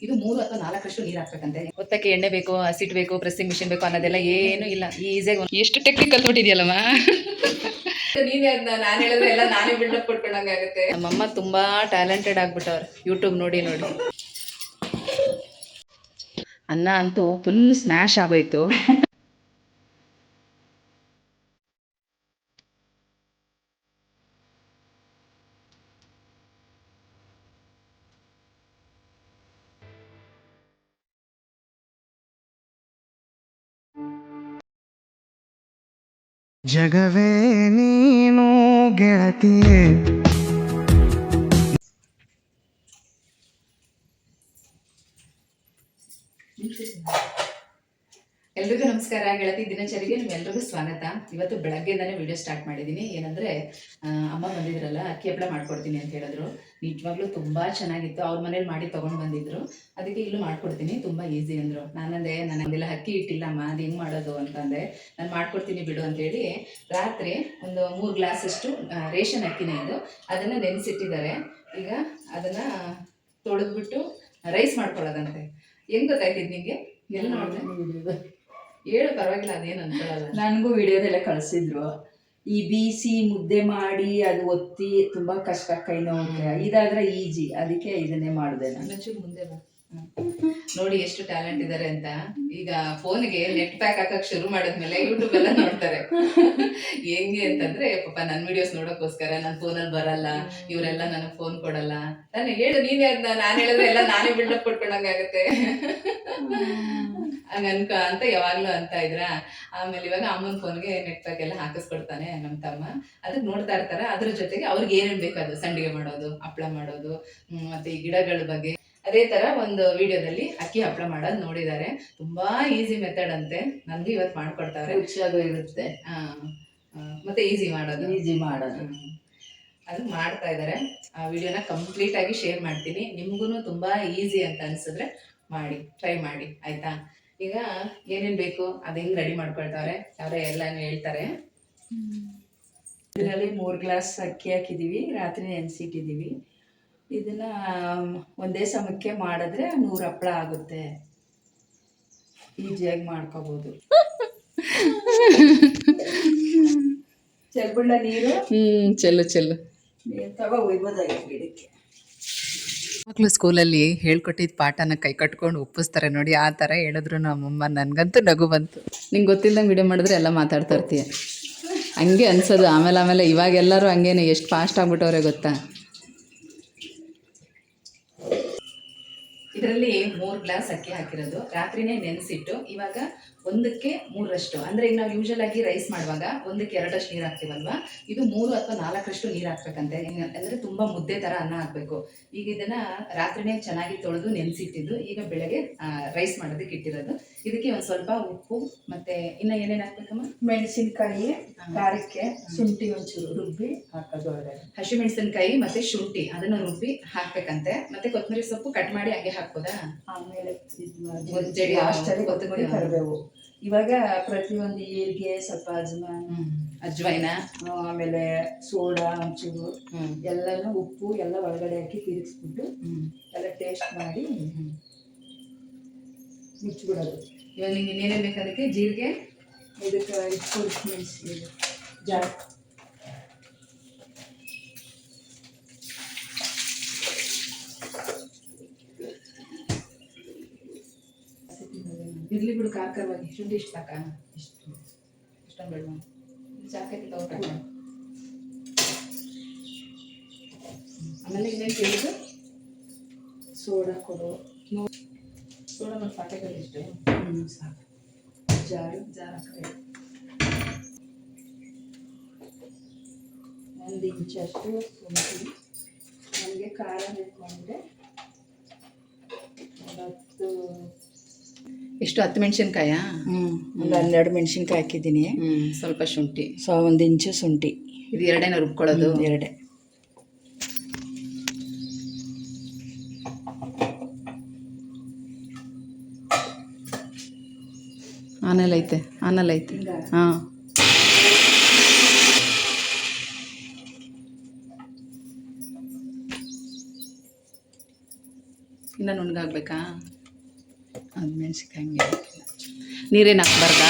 ಇದು 3 ಅಥವಾ 4ರಷ್ಟು ನೀರು ಹಾಕ್ಬೇಕಂತೆ. ಒತ್ತಕ್ಕೆ ಎಣ್ಣೆ ಬೇಕು, ಹಸಿಟ್ಟು ಬೇಕು, ಪ್ರೆಸ್ಸಿಂಗ್ ಮಿಷಿನ್ ಬೇಕು ಅನ್ನೋದೆಲ್ಲ ಏನು ಇಲ್ಲ. ಈಸಿಯಾಗಿ ಎಷ್ಟು ಟೆಕ್ನಿಕ್ ಕಲ್ತ್ಬಿಟ್ಟಿದ್ಯಲ್ಲಮ್ಮ. ನೀನೇ ಅದನ್ನ ನಾನು ಹೇಳಿದ್ರೆ ಎಲ್ಲ ನಾನೇ ಬಿಲ್ಡಪ್ ಕೊಟ್ಕೊಂಡಂಗಾಗುತ್ತೆ. ನಮ್ಮಮ್ಮ ತುಂಬಾ ಟ್ಯಾಲೆಂಟೆಡ್ ಆಗ್ಬಿಟ್ಟವ್ರು ಯೂಟ್ಯೂಬ್ ನೋಡಿ ನೋಡಿ. ಅನ್ನ ಅಂತೂ ಫುಲ್ ಸ್ಮ್ಯಾಶ್ ಆಗೋಯ್ತು. ಜಗವೇ ನೀನು ಗೆಳತಿಯೇ. ಎಲ್ರಿಗೂ ನಮಸ್ಕಾರ. ಗೆಳತಿ ದಿನಚರಿಗೆ ನಿಮ್ಮೆಲ್ರಿಗೂ ಸ್ವಾಗತ. ಇವತ್ತು ಬೆಳಗ್ಗೆಯಿಂದಾನೇ ವಿಡಿಯೋ ಸ್ಟಾರ್ಟ್ ಮಾಡಿದ್ದೀನಿ. ಏನಂದರೆ ಅಮ್ಮ ಬಂದಿದ್ರಲ್ಲ, ಅಕ್ಕಿ ಹಪ್ಪಳ ಮಾಡ್ಕೊಡ್ತೀನಿ ಅಂತ ಹೇಳಿದ್ರು. ನಿಜವಾಗ್ಲೂ ತುಂಬ ಚೆನ್ನಾಗಿತ್ತು. ಅವ್ರ ಮನೇಲಿ ಮಾಡಿ ತೊಗೊಂಡು ಬಂದಿದ್ರು. ಅದಕ್ಕೆ ಇಲ್ಲೂ ಮಾಡ್ಕೊಡ್ತೀನಿ, ತುಂಬ ಈಸಿ ಅಂದರು. ನಾನಂದೆ ನನಗೆಲ್ಲ ಅಕ್ಕಿ ಇಟ್ಟಿಲ್ಲಮ್ಮ, ಅದು ಹೆಂಗೆ ಮಾಡೋದು ಅಂತಂದೆ. ನಾನು ಮಾಡ್ಕೊಡ್ತೀನಿ ಬಿಡು ಅಂತೇಳಿ ರಾತ್ರಿ ಒಂದು 3 ಗ್ಲಾಸಷ್ಟು ರೇಷನ್ ಅಕ್ಕಿನೇ ಇದು, ಅದನ್ನು ನೆನೆಸಿಟ್ಟಿದ್ದಾರೆ. ಈಗ ಅದನ್ನು ತೊಳೆದ್ಬಿಟ್ಟು ರೈಸ್ ಮಾಡ್ಕೊಳ್ಳೋದಂತೆ. ಹೆಂಗೆ ಗೊತ್ತಾಯ್ತಿದ್ದು ನಿಮಗೆ? ಎಲ್ಲಿ ನೋಡಿದೆ ಹೇಳು, ಪರವಾಗಿಲ್ಲ, ಅದೇನು ಅನ್ಕೊಳ್ಳಲ್ಲ. ನನಗೂ ವಿಡಿಯೋದೆಲ್ಲ ಕಳಿಸಿದ್ರು. ಈ ಬೀಸಿ ಮುದ್ದೆ ಮಾಡಿ ಅದು ಒತ್ತಿ ತುಂಬಾ ಕಷ್ಟ, ಕೈ ನೋವುತ್ತೆ. ಇದಾದ್ರೆ ಈಜಿ, ಅದಕ್ಕೆ ಇದನ್ನೇ ಮಾಡಿದೆ ನಾನು. ಮುಂದೆ ಬಾ. ನೋಡಿ ಎಷ್ಟು ಟ್ಯಾಲೆಂಟ್ ಇದ್ದಾರೆ ಅಂತ. ಈಗ ಫೋನ್ಗೆ ನೆಟ್ ಪ್ಯಾಕ್ ಹಾಕಕ್ ಶುರು ಮಾಡಿದ್ಮೇಲೆ ಯೂಟ್ಯೂಬ್ ಎಲ್ಲ ನೋಡ್ತಾರೆ. ಹೆಂಗೆ ಅಂತಂದ್ರೆ, ಪಾಪ ನನ್ನ ವಿಡಿಯೋಸ್ ನೋಡೋಕ್ಕೋಸ್ಕರ ನನ್ನ ಫೋನಲ್ಲಿ ಬರಲ್ಲ, ಇವರೆಲ್ಲ ನನಗೆ ಫೋನ್ ಕೊಡಲ್ಲ. ನಾನು ಹೇಳು, ನೀನೇ ಅದನ್ನ ನಾನು ಹೇಳಿದ್ರೆ ಎಲ್ಲ ನಾನೇ ಬಿಲ್ಡಪ್ ಕೊಟ್ಕೊಂಡಂಗಾಗುತ್ತೆ ಅಂತ ಯಾವಾಗ್ಲೂ ಅಂತ ಇದ್ರ. ಆಮೇಲೆ ಇವಾಗ ಅಮ್ಮನ ಫೋನ್ಗೆ ನೆಟ್ ಪ್ಯಾಕ್ ಎಲ್ಲ ಹಾಕಿಸ್ಕೊಡ್ತಾನೆ ನಮ್ಮ ತಮ್ಮ. ಅದಕ್ಕೆ ನೋಡ್ತಾ ಇರ್ತಾರೆ. ಅದ್ರ ಜೊತೆಗೆ ಅವ್ರಿಗೆ ಏನೇನು ಬೇಕಾದು, ಸಂಡಿಗೆ ಮಾಡೋದು, ಹಪ್ಪಳ ಮಾಡೋದು, ಮತ್ತೆ ಈ ಗಿಡಗಳ ಬಗ್ಗೆ ಅದೇ ತರ ಒಂದು ವಿಡಿಯೋದಲ್ಲಿ ಅಕ್ಕಿ ಹಪ್ಪಳ ಮಾಡೋದು ನೋಡಿದ್ದಾರೆ. ತುಂಬಾ ಈಸಿ ಮೆಥಡ್ ಅಂತೆ. ನನ್ಗೂ ಇವತ್ತು ಮಾಡ್ಕೊಡ್ತಾರೆ. ರುಚಿಯಾಗೂ ಇರುತ್ತೆ, ಮತ್ತೆ ಈಸಿ ಮಾಡೋದು ಅದು ಮಾಡ್ತಾ ಇದ್ದಾರೆ. ಆ ವಿಡಿಯೋನ ಕಂಪ್ಲೀಟ್ ಆಗಿ ಶೇರ್ ಮಾಡ್ತೀನಿ. ನಿಮ್ಗೂ ತುಂಬಾ ಈಸಿ ಅಂತ ಅನ್ಸಿದ್ರೆ ಮಾಡಿ, ಟ್ರೈ ಮಾಡಿ, ಆಯ್ತಾ? ಈಗ ಏನೇನ್ ಬೇಕು ಅದ್ ಹೆಂಗ್ ರೆಡಿ ಮಾಡ್ಕೊಳ್ತಾರೆ ಅವರೇ ಎಲ್ಲಾನು ಹೇಳ್ತಾರೆ. ಇದರಲ್ಲಿ 3 ಗ್ಲಾಸ್ ಅಕ್ಕಿ ಹಾಕಿದೀವಿ, ರಾತ್ರಿ ನೆನೆಸಿಟ್ಟಿದ್ದೀವಿ. ಇದನ್ನ ಒಂದೇ ಸಮಕ್ಕೆ ಮಾಡಿದ್ರೆ 100 ಹಪ್ಪಳ ಆಗುತ್ತೆ. ಈಸಿಯಾಗಿ ಮಾಡ್ಕೋಬಹುದು. ಚೆಲ್ಬುಳ್ಳ ನೀರು ಚೆಲ್ಲು ನೀರು ತಗೋ ಒಯ್ಬೋದಾಗಿ ಗಿಡಕ್ಕೆ. ಮಕ್ಕಳು ಸ್ಕೂಲಲ್ಲಿ ಹೇಳ್ಕೊಟ್ಟಿದ್ದ ಪಾಠನ ಕೈ ಕಟ್ಕೊಂಡು ಒಪ್ಪಿಸ್ತಾರೆ ನೋಡಿ, ಆ ಥರ ಹೇಳಿದ್ರು ನಮ್ಮಮ್ಮ. ನನಗಂತೂ ನಗು ಬಂತು. ನಿಂಗೆ ಗೊತ್ತಿಲ್ಲದಂಗೆ ವಿಡಿಯೋ ಮಾಡಿದ್ರೆ ಎಲ್ಲ ಮಾತಾಡ್ತಾ ಇರ್ತೀಯ, ಹಂಗೆ ಅನ್ಸೋದು. ಆಮೇಲೆ ಇವಾಗ ಎಲ್ಲರೂ ಹಂಗೇನೆ, ಎಷ್ಟು ಫಾಸ್ಟ್ ಆಗ್ಬಿಟ್ಟವ್ರೆ ಗೊತ್ತಾ. ಇದರಲ್ಲಿ 3 ಗ್ಲಾಸ್ ಅಕ್ಕಿ ಹಾಕಿರೋದು, ರಾತ್ರಿನೇ ನೆನೆಸಿಟ್ಟು ಇವಾಗ 1ಕ್ಕೆ 3ರಷ್ಟು. ಅಂದರೆ ಈಗ ನಾವು ಯೂಶಲ್ ಆಗಿ ರೈಸ್ ಮಾಡುವಾಗ 1ಕ್ಕೆ 2ರಷ್ಟು ನೀರು ಹಾಕ್ತೀವಲ್ವಾ, ಇದು 3 ಅಥವಾ 4ರಷ್ಟು ನೀರು ಹಾಕ್ಬೇಕಂತೆ. ಅಂದರೆ ತುಂಬ ಮುದ್ದೆ ಥರ ಅನ್ನ ಹಾಕಬೇಕು. ಈಗ ಇದನ್ನು ರಾತ್ರಿನೇ ಚೆನ್ನಾಗಿ ತೊಳೆದು ನೆನೆಸಿಟ್ಟಿದ್ದು, ಈಗ ಬೆಳಗ್ಗೆ ರೈಸ್ ಮಾಡೋದಕ್ಕೆ ಇಟ್ಟಿರೋದು. ಇದಕ್ಕೆ ಒಂದು ಸ್ವಲ್ಪ ಉಪ್ಪು, ಮತ್ತು ಇನ್ನು ಏನೇನು ಹಾಕ್ಬೇಕಮ್ಮ? ಮೆಣಸಿನ್ಕಾಯಿ, ಖಾರಕ್ಕೆ ಶುಂಠಿ ಒಂಚೂರು ರುಬ್ಬಿ ಹಾಕೋದು ಒಳಗಡೆ. ಹಸಿಮೆಣಸಿನ್ಕಾಯಿ ಮತ್ತು ಶುಂಠಿ ಅದನ್ನು ರುಬ್ಬಿ ಹಾಕ್ಬೇಕಂತೆ. ಮತ್ತು ಕೊತ್ತಂಬರಿ ಸೊಪ್ಪು ಕಟ್ ಮಾಡಿ ಹಾಗೆ ಹಾಕ್ಬೋದಾ? ಆಮೇಲೆ ಲಾಸ್ಟಲ್ಲಿ ಕೊತ್ತಂಬರಿ, ಕರಿಬೇವು. ಇವಾಗ ಪ್ರತಿಯೊಂದು ಈರಿಗೆ ಸ್ವಲ್ಪ ಅಜ್ವೈನ, ಆಮೇಲೆ ಸೋಡಾ ಒಂಚೂರು, ಎಲ್ಲನೂ ಉಪ್ಪು ಎಲ್ಲ ಒಳಗಡೆ ಹಾಕಿ ತಿರುಗಿಸ್ಬಿಟ್ಟು ಎಲ್ಲ ಟೇಸ್ಟ್ ಮಾಡಿ ಮುಚ್ಚಿಬಿಡೋದು. ಇವಾಗ ನಿಂಗೆ ಇನ್ನೇನೇನು ಬೇಕು ಅದಕ್ಕೆ? ಜೀರಿಗೆ, ಇದಕ್ಕೆ ಮೆಣಸಿನ ಜಾರ್, ಇರ್ಲಿ ಬಿಡು ಖಾರವಾಗಿ. ಶುಂಠಿ ಇಷ್ಟು ಸಾಕ? ಇಷ್ಟೊಂದು ಬೇಡ, ಸಾಕೈತಿ ತಗೋಬೇಡ. ಆಮೇಲೆ ಇನ್ನೇನು ಕೇಳಿದ್ದು? ಸೋಡಾ ಕೊಡು. ಸೋಡಾ ಮತ್ತು ಪಾಕೆಟಲ್ಲಿ ಇಷ್ಟು ಸಾಕು. ಜಾರು ಹಾಕಬೇಕು. 1 ಇಂಚಷ್ಟು ಶುಂಠಿ. ನಮಗೆ ಖಾರ ಬೇಕು ಅಂದರೆ 10 ಮೆಣಸಿನ್ಕಾಯಾ? ಒಂದು 12 ಮೆಣಸಿನ್ಕಾಯಿ ಹಾಕಿದ್ದೀನಿ. ಸ್ವಲ್ಪ ಶುಂಠಿ, 1 ಇಂಚು ಶುಂಠಿ. ಇದು ಎರಡೇನ ರುಬ್ಕೊಳ್ಳೋದು? ಎರಡೇ. ಆನಲ್ಲೈತೆ ಹಾಂ. ಇನ್ನು ನುಣ್ಣಗಾಗಬೇಕಾ? ಅದು ಮೆಣಸಿನ್ಕಾಯಿ ನೀರೇನು ಹಾಕ್ಬಾರ್ದಾ?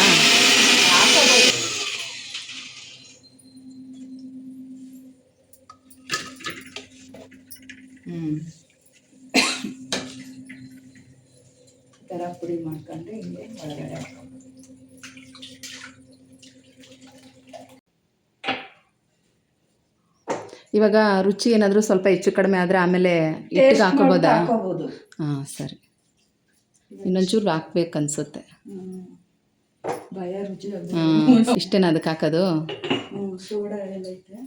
ಈ ಥರ ಪುಡಿ ಮಾಡ್ಕೊಂಡು ಹಿಂಗೆ ಒಳಗಡೆ ಹಾಕ್ಕೊಂಡು ಇವಾಗ ರುಚಿ ಏನಾದರೂ ಸ್ವಲ್ಪ ಹೆಚ್ಚು ಕಡಿಮೆ ಆದರೆ ಆಮೇಲೆ ಹಿಟ್ಟಿಗೆ ಹಾಕೋಬೋದಾ? ಹಾಕೋಬೋದು. ಹಾಂ ಸರಿ. ಇನ್ನೊಂಚೂರು ಹಾಕ್ಬೇಕನ್ಸುತ್ತೆ. ಭಯ ರುಚಿ ಇಷ್ಟೇನ ಅದಕ್ಕೆ ಹಾಕೋದು? ಸೋಡಾ ಎಲ್ಲ ಐತೆ,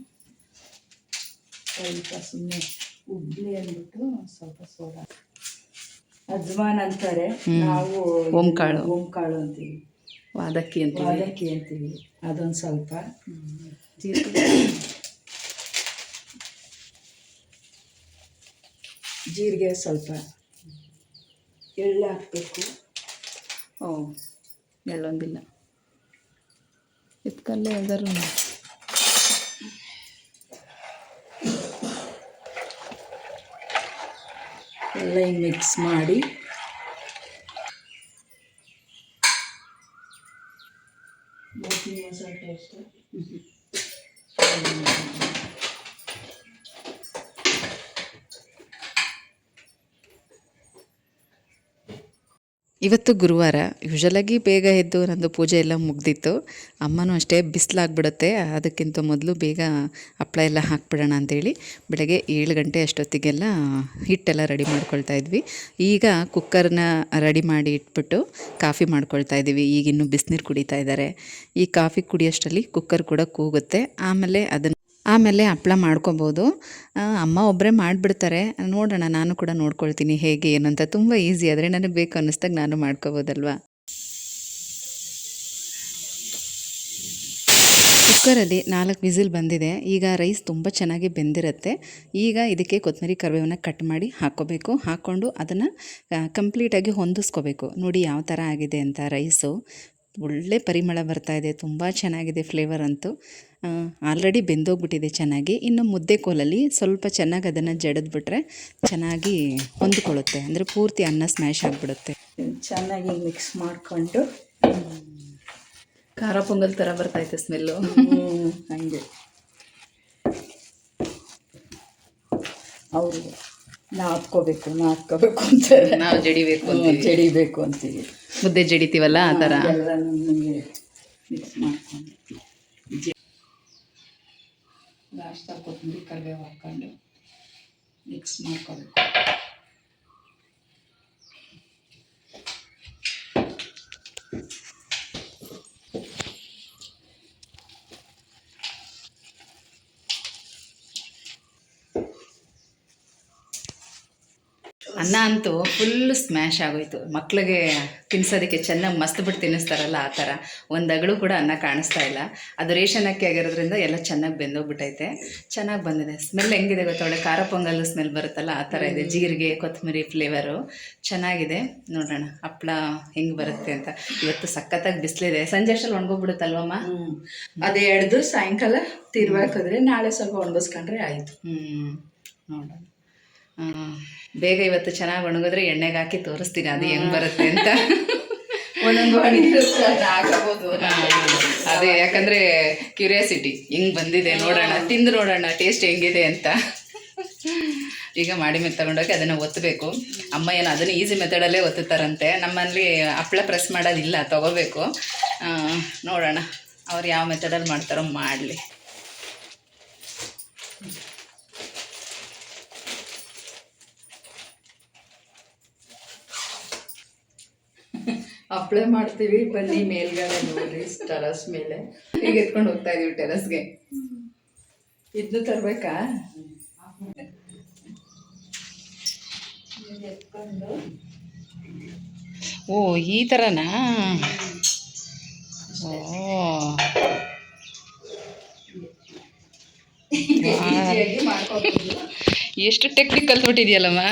ಸ್ವಲ್ಪ ಸುಮ್ಮನೆ ಉಬ್ಲಿ ಅಂದ್ಬಿಟ್ಟು ಸ್ವಲ್ಪ ಸೋಡಾ. ಅಜ್ವಾನ್ ಅಂತಾರೆ, ನಾವು ಓಂಕಾಳು ಅಂತೀವಿ, ವಾದಕ್ಕಿ ಅಂತೀವಿ. ಅದೊಂದು ಸ್ವಲ್ಪ ಜೀರಿಗೆ ಸ್ವಲ್ಪ ಎಳ್ಳು ಹಾಕಬೇಕು. ಎಳ್ಳೊಂದಿಲ್ಲ ಇತ್ಕಲ್ಲೇ ಯಾವ್ದಾರು ಎಲ್ಲ ಹಿಂಗೆ ಮಿಕ್ಸ್ ಮಾಡಿ ಮಸಾಲೆ ಟೇಸ್ಟ್. ಇವತ್ತು ಗುರುವಾರ. ಯೂಶಲಾಗಿ ಬೇಗ ಎದ್ದು ನಂದು ಪೂಜೆ ಎಲ್ಲ ಮುಗ್ದಿತ್ತು. ಅಮ್ಮನೂ ಅಷ್ಟೇ ಬಿಸಿಲಾಗ್ಬಿಡುತ್ತೆ, ಅದಕ್ಕಿಂತ ಮೊದಲು ಬೇಗ ಹಪ್ಪಳ ಎಲ್ಲ ಹಾಕ್ಬಿಡೋಣ ಅಂತೇಳಿ ಬೆಳಗ್ಗೆ 7 ಗಂಟೆ ಅಷ್ಟೊತ್ತಿಗೆಲ್ಲ ಹಿಟ್ಟೆಲ್ಲ ರೆಡಿ ಮಾಡ್ಕೊಳ್ತಾ ಇದ್ವಿ. ಈಗ ಕುಕ್ಕರ್ನ ರೆಡಿ ಮಾಡಿ ಇಟ್ಬಿಟ್ಟು ಕಾಫಿ ಮಾಡ್ಕೊಳ್ತಾ ಇದ್ದೀವಿ. ಈಗಿನ್ನೂ ಬಿಸಿನೀರು ಕುಡಿತಾ ಇದ್ದಾರೆ. ಈ ಕಾಫಿ ಕುಡಿಯೋಷ್ಟರಲ್ಲಿ ಕುಕ್ಕರ್ ಕೂಡ ಕೂಗುತ್ತೆ. ಆಮೇಲೆ ಹಪ್ಪಳ ಮಾಡ್ಕೊಬೋದು. ಅಮ್ಮ ಒಬ್ಬರೇ ಮಾಡಿಬಿಡ್ತಾರೆ. ನೋಡೋಣ, ನಾನು ಕೂಡ ನೋಡ್ಕೊಳ್ತೀನಿ ಹೇಗೆ ಏನು ಅಂತ. ತುಂಬ ಈಸಿ, ಆದರೆ ನನಗೆ ಬೇಕು ಅನ್ನಿಸ್ದಾಗ ನಾನು ಮಾಡ್ಕೋಬೋದಲ್ವಾ. ಕುಕ್ಕರಲ್ಲಿ 4 ವಿಸಿಲ್ ಬಂದಿದೆ. ಈಗ ರೈಸ್ ತುಂಬ ಚೆನ್ನಾಗಿ ಬೆಂದಿರುತ್ತೆ. ಈಗ ಇದಕ್ಕೆ ಕೊತ್ತಂಬರಿ ಕರಿಬೇವನ್ನ ಕಟ್ ಮಾಡಿ ಹಾಕ್ಕೋಬೇಕು. ಹಾಕ್ಕೊಂಡು ಅದನ್ನು ಕಂಪ್ಲೀಟಾಗಿ ಹೊಂದಿಸ್ಕೋಬೇಕು. ನೋಡಿ ಯಾವ ಥರ ಆಗಿದೆ ಅಂತ. ರೈಸು ಒಳ್ಳೆ ಪರಿಮಳ ಬರ್ತಾಯಿದೆ, ತುಂಬ ಚೆನ್ನಾಗಿದೆ. ಫ್ಲೇವರ್ ಅಂತೂ ಆಲ್ರೆಡಿ ಬೆಂದೋಗ್ಬಿಟ್ಟಿದೆ ಚೆನ್ನಾಗಿ. ಇನ್ನು ಮುದ್ದೆ ಕೋಲಲ್ಲಿ ಸ್ವಲ್ಪ ಚೆನ್ನಾಗಿ ಅದನ್ನು ಜಡಿದ್ಬಿಟ್ರೆ ಚೆನ್ನಾಗಿ ಹೊಂದ್ಕೊಳ್ಳುತ್ತೆ, ಅಂದರೆ ಪೂರ್ತಿ ಅನ್ನ ಸ್ಮ್ಯಾಶ್ ಆಗಿಬಿಡುತ್ತೆ. ಚೆನ್ನಾಗಿ ಮಿಕ್ಸ್ ಮಾಡಿಕೊಂಡು ಖಾರ ಪೊಂಗಲ್ ಥರ ಬರ್ತೈತೆ ಸ್ಮೆಲ್ಲು. ಹಾಗೆ ಅವರು ನಾದ್ಕೋಬೇಕು ಅಂತಾರೆ, ನಾವು ಜಡಿಬೇಕು ಅಂತೀವಿ. ಮುದ್ದೆ ಜಡಿತೀವಲ್ಲ ಆ ಥರ ಮಿಕ್ಸ್ ಮಾಡ್ಕೊಂಡು ಲಾಸ್ಟಾಗಿ ಕೊತ್ತಂಬರಿ ಕರಿಬೇವು ಹಾಕ್ಕೊಂಡು ಮಿಕ್ಸ್ ಮಾಡ್ಕೋಬೇಕು. ಅನ್ನ ಅಂತೂ ಫುಲ್ ಸ್ಮ್ಯಾಶ್ ಆಗೋಯ್ತು. ಮಕ್ಳಿಗೆ ತಿನ್ಸೋದಕ್ಕೆ ಚೆನ್ನಾಗಿ ಮಸ್ತ್ ಬಿಟ್ಟು ತಿನ್ನಿಸ್ತಾರಲ್ಲ ಆ ಥರ. ಒಂದು ಅಗಳು ಕೂಡ ಅನ್ನ ಕಾಣಿಸ್ತಾ ಇಲ್ಲ. ಅದು ರೇಷನ್ ಅಕ್ಕಿ ಆಗಿರೋದ್ರಿಂದ ಎಲ್ಲ ಚೆನ್ನಾಗಿ ಬೆಂದೋಗ್ಬಿಟ್ಟೈತೆ. ಚೆನ್ನಾಗಿ ಬಂದಿದೆ. ಸ್ಮೆಲ್ ಹೆಂಗಿದೆ ಗೊತ್ತಾ, ಒಳ್ಳೆ ಖಾರ ಪೊಂಗಲ್ ಸ್ಮೆಲ್ ಬರುತ್ತಲ್ಲ ಆ ಥರ ಇದೆ. ಜೀರಿಗೆ ಕೊತ್ತಂಬರಿ ಫ್ಲೇವರು ಚೆನ್ನಾಗಿದೆ. ನೋಡೋಣ ಹಪ್ಪಳ ಹೆಂಗೆ ಬರುತ್ತೆ ಅಂತ. ಇವತ್ತು ಸಖತ್ತಾಗಿ ಬಿಸಿಲಿದೆ. ಸಂಜೆ ಅಷ್ಟಲ್ಲಿ ಒಣಗೋಗ್ಬಿಡುತ್ತಲ್ವಮ್ಮ? ಅದೇ ಎಡ್ದು ಸಾಯಂಕಾಲ ತಿರ್ವಾಕಿದ್ರೆ ನಾಳೆ ಸ್ವಲ್ಪ ಒಣಗಿಸ್ಕೊಂಡ್ರೆ ಆಯಿತು. ನೋಡೋಣ. ಬೇಗ ಇವತ್ತು ಚೆನ್ನಾಗಿ ಒಣಗಿದ್ರೆ ಎಣ್ಣೆಗೆ ಹಾಕಿ ತೋರಿಸ್ತೀನಿ ಅದು ಹೆಂಗೆ ಬರುತ್ತೆ ಅಂತ. ಹಾಕಬಹುದು. ಅದೇ, ಯಾಕಂದರೆ ಕ್ಯೂರಿಯಾಸಿಟಿ ಹೆಂಗೆ ಬಂದಿದೆ ನೋಡೋಣ, ತಿಂದು ನೋಡೋಣ ಟೇಸ್ಟ್ ಹೆಂಗಿದೆ ಅಂತ. ಈಗ ಮಾಡಿ ಮೇಲೆ ತಗೊಂಡೋಗಿ ಅದನ್ನು ಒತ್ತಬೇಕು. ಅಮ್ಮ ಏನು ಅದನ್ನು ಈಸಿ ಮೆಥಡಲ್ಲೇ ಒತ್ತುತ್ತಾರಂತೆ. ನಮ್ಮಲ್ಲಿ ಹಪ್ಪಳ ಪ್ರೆಸ್ ಮಾಡೋದಿಲ್ಲ, ತೊಗೋಬೇಕು. ನೋಡೋಣ ಅವ್ರು ಯಾವ ಮೆಥಡಲ್ಲಿ ಮಾಡ್ತಾರೋ ಮಾಡಲಿ. ಹಪ್ಪಳ ಮಾಡ್ತೀವಿ, ಬನ್ನಿ ಮೇಲ್ಗಡೆ ನೋಡ್ರಿ ಟೆರಸ್ ಮೇಲೆ. ಈಗ ಎತ್ಕೊಂಡು ಹೋಗ್ತಾ ಇದೀವಿ ಟೆರಸ್ಗೆ. ಇದನ್ನು ತರಬೇಕಾ? ಎತ್ಕೊಂಡು ಓ ಈ ಥರನಾ? ಓ ಮಾಡ್ಕೋಬಹುದು. ಎಷ್ಟು ಟೆಕ್ನಿಕ್ ಕಲ್ತ್ಬಿಟ್ಟಿದ್ಯಲ್ಲಮ್ಮ.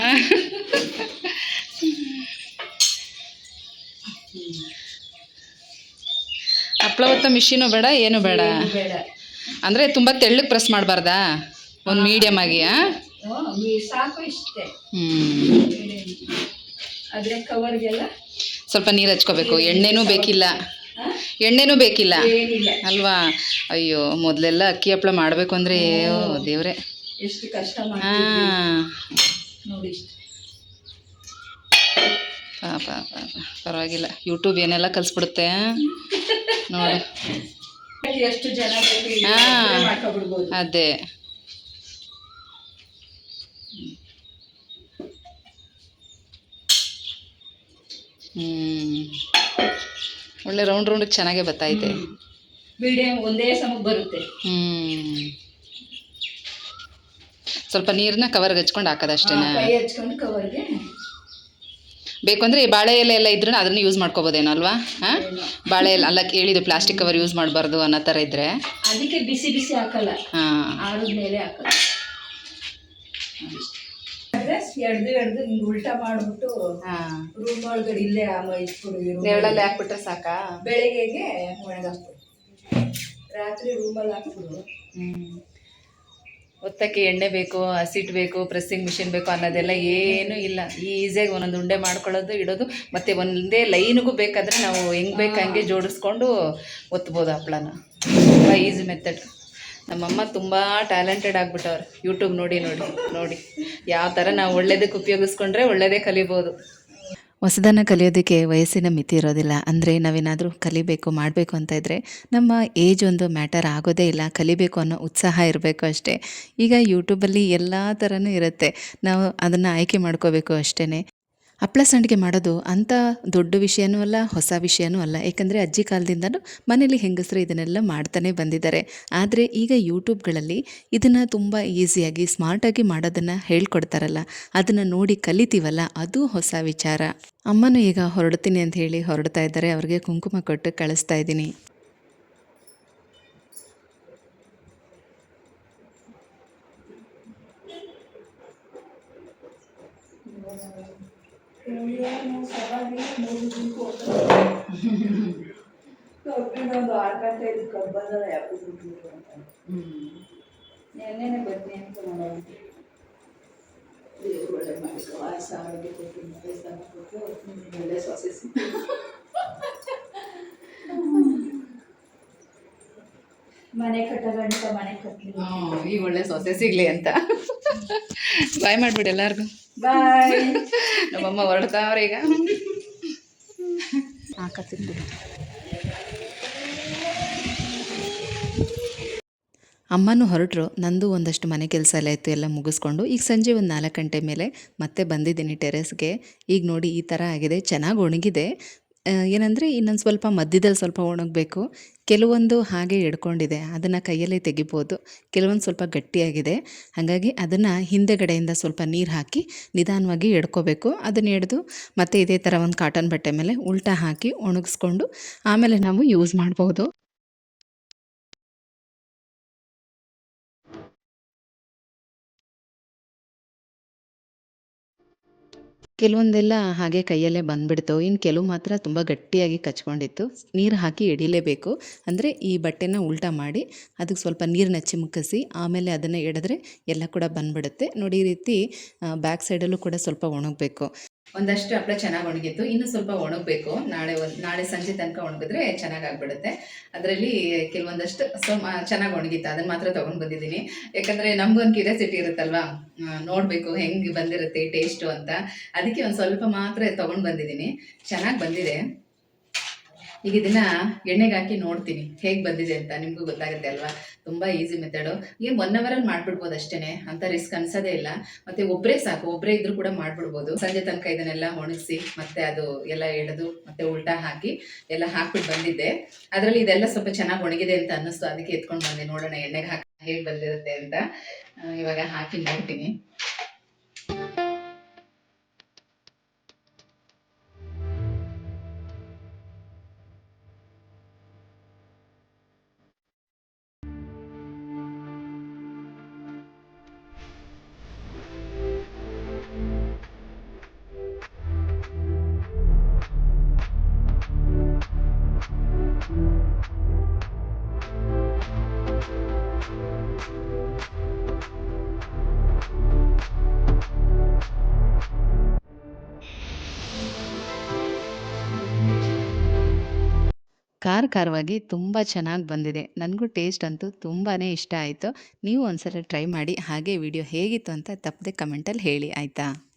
ಹಪ್ಪಳ ಹೊತ್ತ ಮಿಷಿನು ಬೇಡ, ಏನು ಬೇಡ. ಅಂದರೆ ತುಂಬ ತೆಳ್ಳಗೆ ಪ್ರೆಸ್ ಮಾಡಬಾರ್ದಾ? ಒಂದು ಮೀಡಿಯಮ್ ಆಗಿ. ಸಾಕು ಇಷ್ಟೇ. ಆದ್ರೆ ಕವರ್ಗೆಲ್ಲ ಸ್ವಲ್ಪ ನೀರು ಹಚ್ಕೋಬೇಕು, ಎಣ್ಣೆನೂ ಬೇಕಿಲ್ಲ, ಎಣ್ಣೆನೂ ಬೇಕಿಲ್ಲ ಏನಿಲ್ಲ. ಅಲ್ವಾ? ಅಯ್ಯೋ, ಮೊದಲೆಲ್ಲ ಅಕ್ಕಿ ಹಪ್ಪಳ ಮಾಡಬೇಕು ಅಂದರೆ ದೇವ್ರೆ ಎಷ್ಟು ಕಷ್ಟ ಮಾಡ್ತಿದ್ವಿ ಹಾಂ. ನೋಡಿ ಇಷ್ಟು. ಪಾಪ ಪಾಪ, ಪರವಾಗಿಲ್ಲ, ಯೂಟ್ಯೂಬ್ ಏನೆಲ್ಲ ಕಲಿಸ್ಬಿಡುತ್ತೆ ನೋಡು. ಎಷ್ಟು ಜನ ಬೇಕು ಹಾಂ, ಮಾಡ್ಕೊಬಿಡ್ಬೋದು. ಅದೇ. ಒಳ್ಳೆ ರೌಂಡ್ ರೌಂಡ್ ಚೆನ್ನಾಗೇ ಬತ್ತೈತೆ. ಮೀಡಿಯಂ ಒಂದೇ ಸಮಕ್ಕೆ ಬರುತ್ತೆ. ಸ್ವಲ್ಪ ನೀರನ್ನ ಕವರ್ಗೆ ಹಚ್ಕೊಂಡು ಹಾಕೋದಷ್ಟೇನಾ? ಕೈ ಹಚ್ಕೊಂಡು ಕವರ್ಗೆ. ಬೇಕು ಅಂದರೆ ಬಾಳೆ ಎಲೆ ಎಲ್ಲ ಇದ್ರೂ ಅದನ್ನು ಯೂಸ್ ಮಾಡ್ಕೋಬೋದೇನೋ ಅಲ್ವಾ? ಹಾಂ, ಬಾಳೆ ಎಲೆ ಅಲ್ಲ ಹೇಳಿದ್ದು, ಪ್ಲಾಸ್ಟಿಕ್ ಕವರ್ ಯೂಸ್ ಮಾಡಬಾರ್ದು ಅನ್ನೋ ಥರ ಇದ್ದರೆ ಅದಕ್ಕೆ ಬಿಸಿ ಬಿಸಿ ಹಾಕಲ್ಲ, ಹಾಂ, ಆರದ ಮೇಲೆ ಹಾಕಲ್ಲ. ಎಡ್ದು ಹಿಂಗೆ ಉಲ್ಟಾ ಮಾಡಿಬಿಟ್ಟು ಹಾಂ, ರೂಮ್ ಒಳಗಡೆ ಇಲ್ಲೇ ಇಟ್ಬಿಡು. ನೆರಳಲ್ಲಿ ಹಾಕ್ಬಿಟ್ರೆ ಸಾಕಾ? ಬೆಳಗ್ಗೆಗೆ ಒಣಗಾಕ್ಬಿಡು, ರಾತ್ರಿ ರೂಮಲ್ಲಿ ಹಾಕ್ಬಿಡು. ಒತ್ತಕ್ಕೆ ಎಣ್ಣೆ ಬೇಕು, ಹಸಿಟ್ಟು ಬೇಕು, ಪ್ರೆಸ್ಸಿಂಗ್ ಮಿಷಿನ್ ಬೇಕು ಅನ್ನೋದೆಲ್ಲ ಏನೂ ಇಲ್ಲ. ಈಸಿಯಾಗಿ ಒಂದೊಂದು ಉಂಡೆ ಮಾಡ್ಕೊಳ್ಳೋದು, ಇಡೋದು. ಮತ್ತು ಒಂದೇ ಲೈನಿಗೂ ಬೇಕಾದರೆ ನಾವು ಹೆಂಗೆ ಬೇಕು ಹಂಗೆ ಜೋಡಿಸ್ಕೊಂಡು ಒತ್ಬೋದು ಹಪ್ಳನ. ತುಂಬ ಈಸಿ ಮೆಥಡ್. ನಮ್ಮಮ್ಮ ತುಂಬ ಟ್ಯಾಲೆಂಟೆಡ್ ಆಗಿಬಿಟ್ಟವ್ರು, ಯೂಟ್ಯೂಬ್ ನೋಡಿ ನೋಡಿ ನೋಡಿ ಯಾವ ಥರ ನಾವು ಒಳ್ಳೇದಕ್ಕೆ ಉಪಯೋಗಿಸ್ಕೊಂಡ್ರೆ ಒಳ್ಳೆಯದೇ ಕಲಿಬೋದು. ಹೊಸದನ್ನು ಕಲಿಯೋದಕ್ಕೆ ವಯಸ್ಸಿನ ಮಿತಿ ಇರೋದಿಲ್ಲ. ಅಂದರೆ ನಾವೇನಾದರೂ ಕಲಿಬೇಕು, ಮಾಡಬೇಕು ಅಂತ ಇದ್ದರೆ ನಮ್ಮ ಏಜ್ ಒಂದು ಮ್ಯಾಟರ್ ಆಗೋದೇ ಇಲ್ಲ. ಕಲಿಬೇಕು ಅನ್ನೋ ಉತ್ಸಾಹ ಇರಬೇಕು ಅಷ್ಟೇ. ಈಗ ಯೂಟ್ಯೂಬಲ್ಲಿ ಎಲ್ಲ ಥರನೂ ಇರುತ್ತೆ, ನಾವು ಅದನ್ನು ಆಯ್ಕೆ ಮಾಡ್ಕೋಬೇಕು ಅಷ್ಟೇ. ಹಪ್ಪಳ ಸಂಡಿಗೆ ಮಾಡೋದು ಅಂಥ ದೊಡ್ಡ ವಿಷಯನೂ ಅಲ್ಲ, ಹೊಸ ವಿಷಯನೂ ಅಲ್ಲ. ಏಕೆಂದರೆ ಅಜ್ಜಿ ಕಾಲದಿಂದನೂ ಮನೇಲಿ ಹೆಂಗಸರು ಇದನ್ನೆಲ್ಲ ಮಾಡ್ತಾನೆ ಬಂದಿದ್ದಾರೆ. ಆದರೆ ಈಗ ಯೂಟ್ಯೂಬ್ಗಳಲ್ಲಿ ಇದನ್ನು ತುಂಬ ಈಸಿಯಾಗಿ ಸ್ಮಾರ್ಟಾಗಿ ಮಾಡೋದನ್ನು ಹೇಳ್ಕೊಡ್ತಾರಲ್ಲ, ಅದನ್ನು ನೋಡಿ ಕಲಿತೀವಲ್ಲ, ಅದು ಹೊಸ ವಿಚಾರ. ಅಮ್ಮನೂ ಈಗ ಹೊರಡ್ತೀನಿ ಅಂತ ಹೇಳಿ ಹೊರಡ್ತಾ ಇದ್ದಾರೆ. ಅವ್ರಿಗೆ ಕುಂಕುಮ ಕೊಟ್ಟು ಕಳಿಸ್ತಾ ಇದ್ದೀನಿ. ಒಂದು 6 ಗಂಟೆ ಇದು ಕಬ್ಬದ ಯಾಕೋ ಬಿಟ್ಬಿಟ್ರು ಅಂತ. ನೆನ್ನೆನೆ ಬನ್ನಿ ಅಂತ ಮಾಡೋದು. ದೇವ್ರು ಒಳ್ಳೆ ಮಾಡಿದ್ರು, 6,000 ಕೊಟ್ಟು 30,000 ಕೊಟ್ಟು ಒಳ್ಳೆ ಸೊಸೆ ಸಿಕ್ತು. ಮನೆ ಕಟ್ಟಗಂಟ ಮನೆ ಕಟ್ಟಲಿ, ಈಗ ಒಳ್ಳೆ ಸೊಸೆ ಸಿಗಲಿ ಅಂತ ಬಾಯ್ ಮಾಡಿಬಿಡಿ ಎಲ್ಲರಿಗೂ. ಬಾಯ್. ನಮ್ಮಮ್ಮ ಹೊರಡ್ತಾವ್ರೆ ಈಗ. ಹಾಕತ್ತಿದ್ದು ಅಮ್ಮನೂ ಹೊರಟರು. ನಂದು ಒಂದಷ್ಟು ಮನೆ ಕೆಲಸ ಎಲ್ಲ ಇತ್ತು, ಎಲ್ಲ ಮುಗಿಸ್ಕೊಂಡು ಈಗ ಸಂಜೆ ಒಂದು 4 ಗಂಟೆ ಮೇಲೆ ಮತ್ತೆ ಬಂದಿದ್ದೀನಿ ಟೆರೆಸ್ಗೆ. ಈಗ ನೋಡಿ ಈ ಥರ ಆಗಿದೆ, ಚೆನ್ನಾಗಿ ಒಣಗಿದೆ. ಏನಂದರೆ ಇನ್ನೊಂದು ಸ್ವಲ್ಪ ಮಧ್ಯದಲ್ಲಿ ಸ್ವಲ್ಪ ಒಣಗಬೇಕು. ಕೆಲವೊಂದು ಹಾಗೆ ಎಡ್ಕೊಂಡಿದೆ, ಅದನ್ನು ಕೈಯಲ್ಲೇ ತೆಗಿಬೋದು. ಕೆಲವೊಂದು ಸ್ವಲ್ಪ ಗಟ್ಟಿಯಾಗಿದೆ, ಹಾಗಾಗಿ ಅದನ್ನು ಹಿಂದೆಗಡೆಯಿಂದ ಸ್ವಲ್ಪ ನೀರು ಹಾಕಿ ನಿಧಾನವಾಗಿ ಎಡ್ಕೋಬೇಕು. ಅದನ್ನು ಎಡ್ದು ಮತ್ತೆ ಇದೇ ಥರ ಒಂದು ಕಾಟನ್ ಬಟ್ಟೆ ಮೇಲೆ ಉಲ್ಟಾ ಹಾಕಿ ಒಣಗಿಸ್ಕೊಂಡು ಆಮೇಲೆ ನಾವು ಯೂಸ್ ಮಾಡ್ಬೋದು. ಕೆಲವೊಂದೆಲ್ಲ ಹಾಗೆ ಕೈಯಲ್ಲೇ ಬಂದುಬಿಡ್ತು. ಇನ್ನು ಕೆಲವು ಮಾತ್ರ ತುಂಬ ಗಟ್ಟಿಯಾಗಿ ಕಚ್ಕೊಂಡಿತ್ತು. ನೀರು ಹಾಕಿ ಎಡಿಲೇಬೇಕು. ಅಂದರೆ ಈ ಬಟ್ಟೆನ ಉಲ್ಟಾ ಮಾಡಿ ಅದಕ್ಕೆ ಸ್ವಲ್ಪ ನೀರನ್ನ ಚಿಮುಕಿಸಿ ಆಮೇಲೆ ಅದನ್ನು ಎಡೆದ್ರೆ ಎಲ್ಲ ಕೂಡ ಬಂದುಬಿಡುತ್ತೆ. ನೋಡಿ, ಈ ರೀತಿ ಬ್ಯಾಕ್ ಸೈಡಲ್ಲೂ ಕೂಡ ಸ್ವಲ್ಪ ಒಣಗಬೇಕು. ಒಂದಷ್ಟು ಹಪ್ಪಳ ಚೆನ್ನಾಗಿ ಒಣಗಿತ್ತು, ಇನ್ನೂ ಸ್ವಲ್ಪ ಒಣಗಬೇಕು. ನಾಳೆ ಸಂಜೆ ತನಕ ಒಣಗಿದ್ರೆ ಚೆನ್ನಾಗಾಗ್ಬಿಡುತ್ತೆ. ಅದರಲ್ಲಿ ಕೆಲವೊಂದಷ್ಟು ಚೆನ್ನಾಗಿ ಒಣಗಿತ್ತು, ಅದನ್ನು ಮಾತ್ರ ತೊಗೊಂಡು ಬಂದಿದ್ದೀನಿ. ಯಾಕಂದರೆ ನಮಗೊಂದು ಕ್ಯೂರಿಯಾಸಿಟಿ ಇರುತ್ತಲ್ವಾ, ನೋಡಬೇಕು ಹೆಂಗೆ ಬಂದಿರುತ್ತೆ ಟೇಸ್ಟು ಅಂತ. ಅದಕ್ಕೆ ಒಂದು ಸ್ವಲ್ಪ ಮಾತ್ರ ತೊಗೊಂಡು ಬಂದಿದ್ದೀನಿ. ಚೆನ್ನಾಗಿ ಬಂದಿದೆ. ಈಗ ಇದನ್ನು ಎಣ್ಣೆಗೆ ಹಾಕಿ ನೋಡ್ತೀನಿ ಹೇಗೆ ಬಂದಿದೆ ಅಂತ, ನಿಮಗೂ ಗೊತ್ತಾಗುತ್ತೆ ಅಲ್ವಾ. ತುಂಬ ಈಸಿ ಮೆಥಡು, ಏನು 1 ಅವರಲ್ಲಿ ಮಾಡಿಬಿಡ್ಬೋದು ಅಷ್ಟೇ, ಅಂತ ರಿಸ್ಕ್ ಅನ್ಸೋದೇ ಇಲ್ಲ. ಮತ್ತು ಒಬ್ಬರೇ ಸಾಕು, ಒಬ್ಬರೇ ಇದ್ರೂ ಕೂಡ ಮಾಡಿಬಿಡ್ಬೋದು. ಸಂಜೆ ತನಕ ಇದನ್ನೆಲ್ಲ ಒಣಗಿಸಿ ಮತ್ತೆ ಅದು ಎಲ್ಲ ಎಳೆದು ಮತ್ತೆ ಉಲ್ಟಾ ಹಾಕಿ ಎಲ್ಲ ಹಾಕ್ಬಿಟ್ಟು ಬಂದಿದ್ದೆ. ಅದರಲ್ಲಿ ಇದೆಲ್ಲ ಸ್ವಲ್ಪ ಚೆನ್ನಾಗಿ ಒಣಗಿದೆ ಅಂತ ಅನ್ನಿಸ್ತು, ಅದಕ್ಕೆ ಎತ್ಕೊಂಡು ಬಂದೆ. ನೋಡೋಣ ಎಣ್ಣೆಗೆ ಹಾಕಿ ಹೇಗೆ ಬಂದಿರುತ್ತೆ ಅಂತ. ಇವಾಗ ಹಾಕಿ ನೋಡ್ತೀನಿ. ಖಾರವಾಗಿ ತುಂಬ ಚೆನ್ನಾಗಿ ಬಂದಿದೆ. ನನಗೂ ಟೇಸ್ಟ್ ಅಂತೂ ತುಂಬಾ ಇಷ್ಟ ಆಯಿತು. ನೀವು ಒಂದ್ಸಲ ಟ್ರೈ ಮಾಡಿ ಹಾಗೆ ವಿಡಿಯೋ ಹೇಗಿತ್ತು ಅಂತ ತಪ್ಪದೆ ಕಮೆಂಟಲ್ಲಿ ಹೇಳಿ ಆಯಿತಾ.